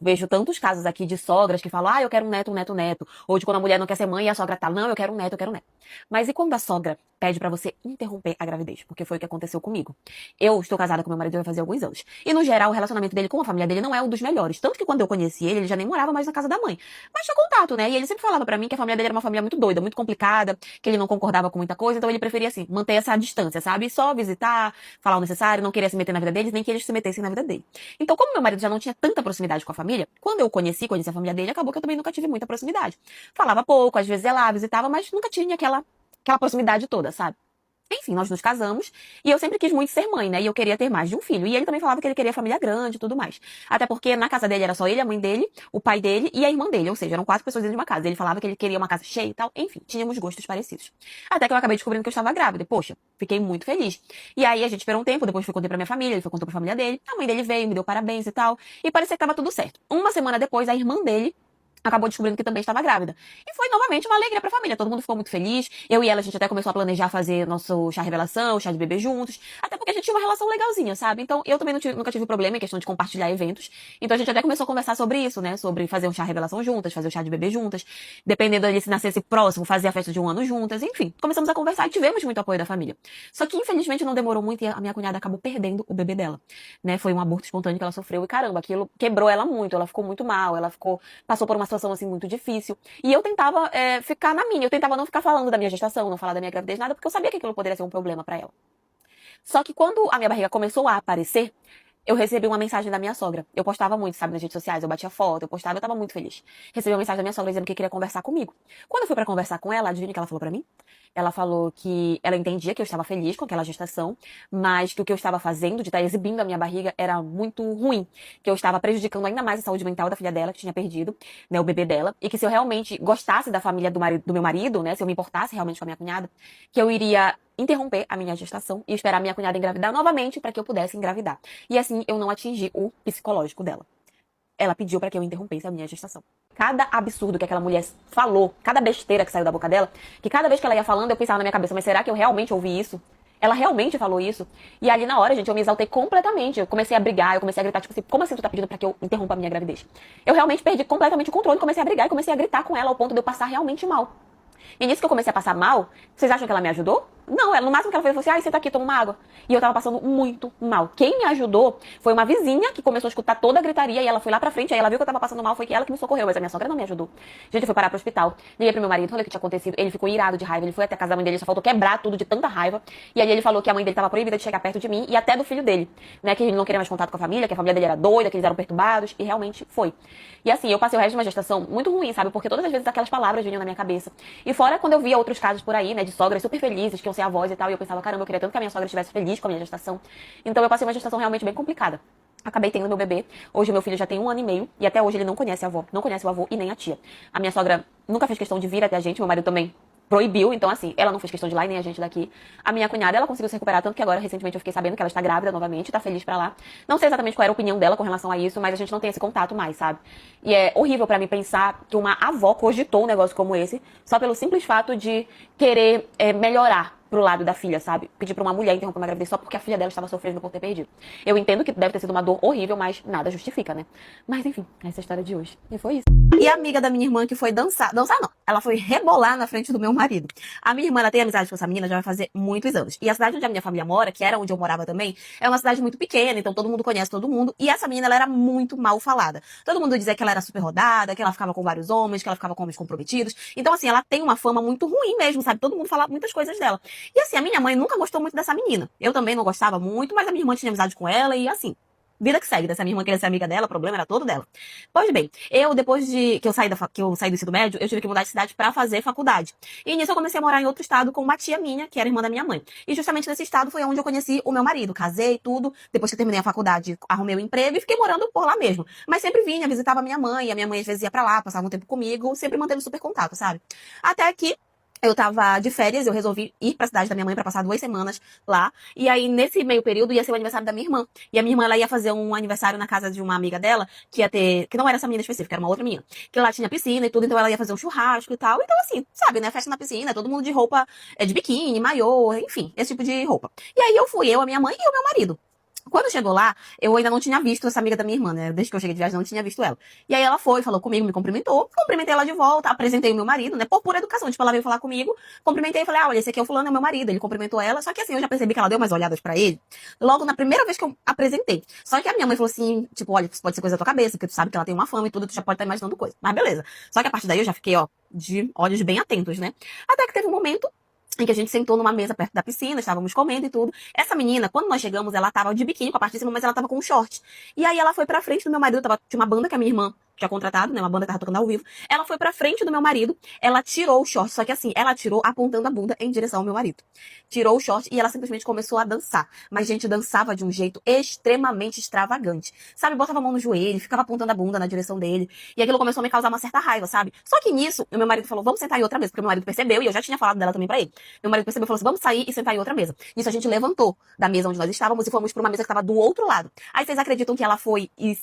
vejo tantos casos aqui de sogras que falam, eu quero um neto, um neto, um neto. Ou de quando a mulher não quer ser mãe e a sogra tá, não, eu quero um neto, eu quero um neto. Mas e quando a sogra pede pra você interromper a gravidez? Porque foi o que aconteceu comigo. Eu estou casada com meu marido vai fazer alguns anos. E no geral, o relacionamento dele com a família dele não é um dos melhores. Tanto que quando eu conheci ele, ele já nem morava mais na casa da mãe. Mas tinha contato, né? E ele sempre falava pra mim que a família dele era uma família muito doida, muito complicada, que ele não concordava com muita coisa, então ele preferia, assim, manter essa distância, sabe? Só visitar, falar o necessário, não queria se meter na vida deles, nem que eles se metessem na vida dele. Então, como meu marido já não tinha tanta proximidade com a família, quando eu conheci a família dele, acabou que eu também nunca tive muita proximidade. Falava pouco, às vezes ia lá, visitava, mas nunca tinha aquela proximidade toda, sabe? Enfim, nós nos casamos e eu sempre quis muito ser mãe, né? E eu queria ter mais de um filho. E ele também falava que ele queria família grande e tudo mais. Até porque na casa dele era só ele, a mãe dele, o pai dele e a irmã dele. Ou seja, eram 4 pessoas dentro de uma casa. Ele falava que ele queria uma casa cheia e tal. Enfim, tínhamos gostos parecidos. Até que eu acabei descobrindo que eu estava grávida. E, poxa, fiquei muito feliz. E aí a gente esperou um tempo, depois foi contei pra minha família, ele foi contou pra família dele. A mãe dele veio, me deu parabéns e tal. E parecia que tava tudo certo. Uma semana depois, a irmã dele acabou descobrindo que também estava grávida. E foi novamente uma alegria pra família. Todo mundo ficou muito feliz. Eu e ela, a gente até começou a planejar fazer nosso chá revelação, chá de bebê juntos. Até porque a gente tinha uma relação legalzinha, sabe? Então, eu também nunca tive problema em questão de compartilhar eventos. Então, a gente até começou a conversar sobre isso, né? Sobre fazer um chá revelação juntas, fazer o chá de bebê juntas. Dependendo ali se nascesse próximo, fazer a festa de 1 ano juntas. Enfim, começamos a conversar e tivemos muito apoio da família. Só que, infelizmente, não demorou muito e a minha cunhada acabou perdendo o bebê dela, né? Foi um aborto espontâneo que ela sofreu e, caramba, aquilo quebrou ela muito. Ela ficou muito mal, passou por uma situação, assim, muito difícil. E eu tentava ficar na minha, eu tentava não ficar falando da minha gestação, não falar da minha gravidez, nada, porque eu sabia que aquilo poderia ser um problema pra ela. Só que quando a minha barriga começou a aparecer, eu recebi uma mensagem da minha sogra. Eu postava muito, sabe, nas redes sociais, eu batia foto, eu postava, eu tava muito feliz. Recebi uma mensagem da minha sogra dizendo que queria conversar comigo. Quando eu fui pra conversar com ela, adivinha o que ela falou pra mim? Ela falou que ela entendia que eu estava feliz com aquela gestação, mas que o que eu estava fazendo, de estar exibindo a minha barriga, era muito ruim. Que eu estava prejudicando ainda mais a saúde mental da filha dela, que tinha perdido, né, o bebê dela. E que se eu realmente gostasse da família do meu marido, né, se eu me importasse realmente com a minha cunhada, que eu iria interromper a minha gestação e esperar a minha cunhada engravidar novamente para que eu pudesse engravidar. E assim eu não atingi o psicológico dela. Ela pediu para que eu interrompesse a minha gestação. Cada absurdo que aquela mulher falou, cada besteira que saiu da boca dela, que cada vez que ela ia falando eu pensava na minha cabeça, mas será que eu realmente ouvi isso? Ela realmente falou isso? E ali na hora, gente, eu me exaltei completamente. Eu comecei a brigar, eu comecei a gritar, tipo assim, como assim tu tá pedindo pra que eu interrompa a minha gravidez? Eu realmente perdi completamente o controle, comecei a brigar e comecei a gritar com ela ao ponto de eu passar realmente mal. E nisso que eu comecei a passar mal, vocês acham que ela me ajudou? Não, ela, no máximo que ela fez foi assim, senta aqui, toma uma água. E eu tava passando muito mal. Quem me ajudou foi uma vizinha que começou a escutar toda a gritaria e ela foi lá pra frente, aí ela viu que eu tava passando mal, foi ela que me socorreu, mas a minha sogra não me ajudou. Gente, eu fui parar pro hospital, liguei pro meu marido, falei o que tinha acontecido, ele ficou irado de raiva, ele foi até a casa da mãe dele, só faltou quebrar tudo de tanta raiva. E aí ele falou que a mãe dele tava proibida de chegar perto de mim e até do filho dele, né, que ele não queria mais contato com a família, que a família dele era doida, que eles eram perturbados, e realmente foi. E assim, eu passei o resto de uma gestação muito ruim, sabe, porque todas as vezes aquelas palavras vinham na minha cabeça. E fora quando eu via outros casos por aí, né, de sogras super felizes, que iam ser avós e tal, e eu pensava, caramba, eu queria tanto que a minha sogra estivesse feliz com a minha gestação. Então eu passei uma gestação realmente bem complicada. Acabei tendo meu bebê. Hoje meu filho já tem 1 ano e meio. E até hoje ele não conhece a avó. Não conhece o avô e nem a tia. A minha sogra nunca fez questão de vir até a gente. Meu marido também proibiu. Então assim, ela não fez questão de ir lá e nem a gente daqui. A minha cunhada, ela conseguiu se recuperar. Tanto que agora, recentemente, eu fiquei sabendo que ela está grávida novamente. Tá feliz pra lá. Não sei exatamente qual era a opinião dela com relação a isso. Mas a gente não tem esse contato mais, sabe? E é horrível pra mim pensar que uma avó cogitou um negócio como esse. Só pelo simples fato de querer melhorar pro lado da filha, sabe? Pedir pra uma mulher interromper uma gravidez só porque a filha dela estava sofrendo por ter perdido. Eu entendo que deve ter sido uma dor horrível, mas nada justifica, né? Mas enfim, essa é a história de hoje. E foi isso. E a amiga da minha irmã que foi dançar não, ela foi rebolar na frente do meu marido. A minha irmã, ela tem amizade com essa menina já vai fazer muitos anos. E a cidade onde a minha família mora, que era onde eu morava também, é uma cidade muito pequena, então todo mundo conhece todo mundo. E essa menina, ela era muito mal falada. Todo mundo dizia que ela era super rodada, que ela ficava com vários homens, que ela ficava com homens comprometidos. Então assim, ela tem uma fama muito ruim mesmo, sabe? Todo mundo fala muitas coisas dela. E assim, a minha mãe nunca gostou muito dessa menina. Eu também não gostava muito, mas a minha irmã tinha amizade com ela e assim, vida que segue, dessa minha irmã querer ser amiga dela, o problema era todo dela. Pois bem, eu depois de que eu saí do ensino médio, eu tive que mudar de cidade pra fazer faculdade. E nisso eu comecei a morar em outro estado com uma tia minha, que era irmã da minha mãe. E justamente nesse estado foi onde eu conheci o meu marido, casei e tudo. Depois que eu terminei a faculdade, arrumei um emprego e fiquei morando por lá mesmo. Mas sempre vinha, visitava minha mãe, e a minha mãe às vezes ia pra lá, passava um tempo comigo, sempre mantendo super contato, sabe? Até que eu tava de férias, eu resolvi ir pra cidade da minha mãe pra passar 2 semanas lá. E aí, nesse meio período, ia ser o aniversário da minha irmã. E a minha irmã, ela ia fazer um aniversário na casa de uma amiga dela, que ia ter, que não era essa menina específica, era uma outra menina. Que lá tinha piscina e tudo, então ela ia fazer um churrasco e tal. Então, assim, sabe, né? Festa na piscina, todo mundo de roupa de biquíni, maiô, enfim, esse tipo de roupa. E aí eu fui, eu, a minha mãe e o meu marido. Quando chegou lá, eu ainda não tinha visto essa amiga da minha irmã, né? Desde que eu cheguei de viagem, eu não tinha visto ela. E aí ela foi, falou comigo, me cumprimentou, cumprimentei ela de volta, apresentei o meu marido, né? Por pura educação. Tipo, ela veio falar comigo, cumprimentei e falei, ah, olha, esse aqui é o fulano, é meu marido. Ele cumprimentou ela, só que assim, eu já percebi que ela deu umas olhadas pra ele, logo na primeira vez que eu apresentei. Só que a minha mãe falou assim, tipo, olha, isso pode ser coisa da tua cabeça, porque tu sabe que ela tem uma fama e tudo, tu já pode estar imaginando coisa. Mas beleza. Só que a partir daí eu já fiquei, ó, de olhos bem atentos, né? Até que teve um momento em que a gente sentou numa mesa perto da piscina, estávamos comendo e tudo. Essa menina, quando nós chegamos, ela tava de biquíni com a parte de cima, mas ela tava com um short. E aí ela foi pra frente do meu marido, tinha uma banda que a minha irmã tinha contratado, né, uma banda que tava tocando ao vivo. Ela foi pra frente do meu marido, ela tirou o short, só que assim, ela tirou apontando a bunda em direção ao meu marido. Tirou o short e ela simplesmente começou a dançar. Mas, gente, dançava de um jeito extremamente extravagante. Sabe, botava a mão no joelho, ficava apontando a bunda na direção dele. E aquilo começou a me causar uma certa raiva, sabe? Só que nisso, o meu marido falou, vamos sentar em outra mesa, porque o meu marido percebeu, e eu já tinha falado dela também pra ele. Meu marido percebeu e falou assim, vamos sair e sentar em outra mesa. Nisso a gente levantou da mesa onde nós estávamos e fomos pra uma mesa que estava do outro lado. Aí vocês acreditam que ela foi e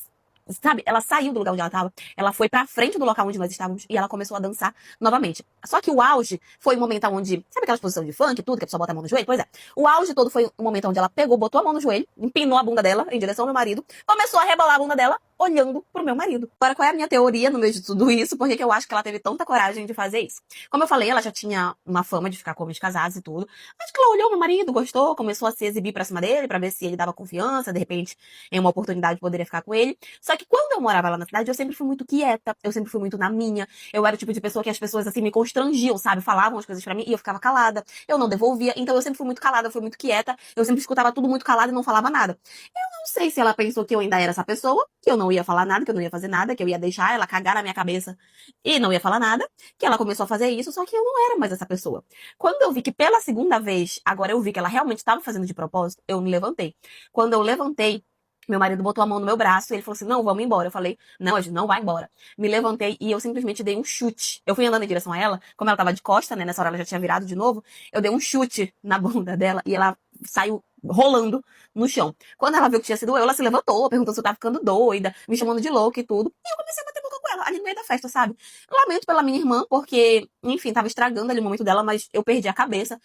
sabe, ela saiu do lugar onde ela estava, ela foi pra frente do local onde nós estávamos e ela começou a dançar novamente. Só que o auge foi o momento onde, sabe aquelas posições de funk, tudo, que a pessoa bota a mão no joelho? Pois é. O auge todo foi o momento onde ela pegou, botou a mão no joelho, empinou a bunda dela em direção ao meu marido, começou a rebolar a bunda dela, olhando pro meu marido. Agora, qual é a minha teoria no meio de tudo isso? Por que eu acho que ela teve tanta coragem de fazer isso? Como eu falei, ela já tinha uma fama de ficar com homens casados e tudo. Acho que ela olhou meu marido, gostou, começou a se exibir pra cima dele, pra ver se ele dava confiança, de repente, em uma oportunidade, poderia ficar com ele. Só que quando eu morava lá na cidade, eu sempre fui muito quieta, eu sempre fui muito na minha. Eu era o tipo de pessoa que as pessoas, assim, me constrangiam, sabe? Falavam as coisas pra mim e eu ficava calada. Eu não devolvia, então eu sempre fui muito calada, eu fui muito quieta. Eu sempre escutava tudo muito calada e não falava nada. Não sei se ela pensou que eu ainda era essa pessoa, que eu não ia falar nada, que eu não ia fazer nada, que eu ia deixar ela cagar na minha cabeça e não ia falar nada, que ela começou a fazer isso, só que eu não era mais essa pessoa. Quando eu vi que pela segunda vez, agora eu vi que ela realmente estava fazendo de propósito, eu me levantei. Quando eu levantei, meu marido botou a mão no meu braço e ele falou assim, não, vamos embora. Eu falei, não, a gente não vai embora. Me levantei e eu simplesmente dei um chute. Eu fui andando em direção a ela, como ela tava de costa, né, nessa hora ela já tinha virado de novo, eu dei um chute na bunda dela e ela saiu rolando no chão. Quando ela viu que tinha sido eu, ela se levantou, perguntou se eu tava ficando doida, me chamando de louca e tudo. E eu comecei a bater boca com ela, ali no meio da festa, sabe? Lamento pela minha irmã, porque, enfim, tava estragando ali o momento dela, mas eu perdi a cabeça.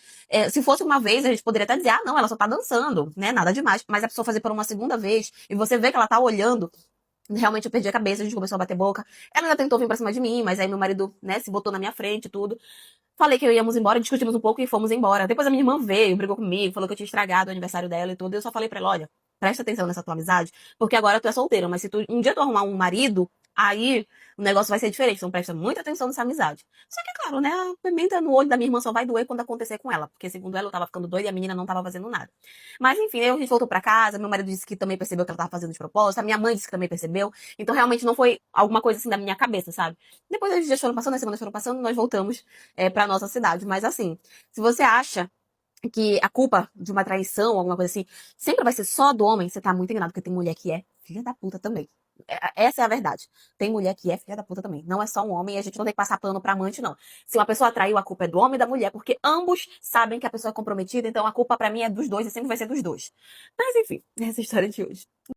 Se fosse uma vez, a gente poderia até dizer, ah, não, ela só tá dançando, né? Nada demais. Mas a pessoa fazer por uma segunda vez, e você vê que ela tá olhando, realmente eu perdi a cabeça, a gente começou a bater boca. Ela ainda tentou vir pra cima de mim, mas aí meu marido, né, se botou na minha frente e tudo. Falei que íamos embora, discutimos um pouco e fomos embora. Depois a minha irmã veio, brigou comigo, falou que eu tinha estragado o aniversário dela e tudo. Eu só falei pra ela, olha, presta atenção nessa tua amizade, porque agora tu é solteira, mas se tu um dia tu arrumar um marido, aí o negócio vai ser diferente. Então presta muita atenção nessa amizade. Só que, claro, né, a pimenta no olho da minha irmã só vai doer quando acontecer com ela, porque segundo ela eu tava ficando doida e a menina não tava fazendo nada. Mas enfim, aí a gente voltou pra casa, meu marido disse que também percebeu que ela tava fazendo de propósito, a minha mãe disse que também percebeu. Então realmente não foi alguma coisa assim da minha cabeça, sabe? Depois os dias foram passando, as semanas foram passando, nós voltamos pra nossa cidade. Mas assim, se você acha que a culpa de uma traição, alguma coisa assim, sempre vai ser só do homem, você tá muito enganado, porque tem mulher que é filha da puta também. Essa é a verdade. Tem mulher que é filha da puta também. Não é só um homem e a gente não tem que passar pano pra amante, não. Se uma pessoa traiu, a culpa é do homem e da mulher, porque ambos sabem que a pessoa é comprometida, então a culpa pra mim é dos dois e sempre vai ser dos dois. Mas enfim, essa é a história de hoje.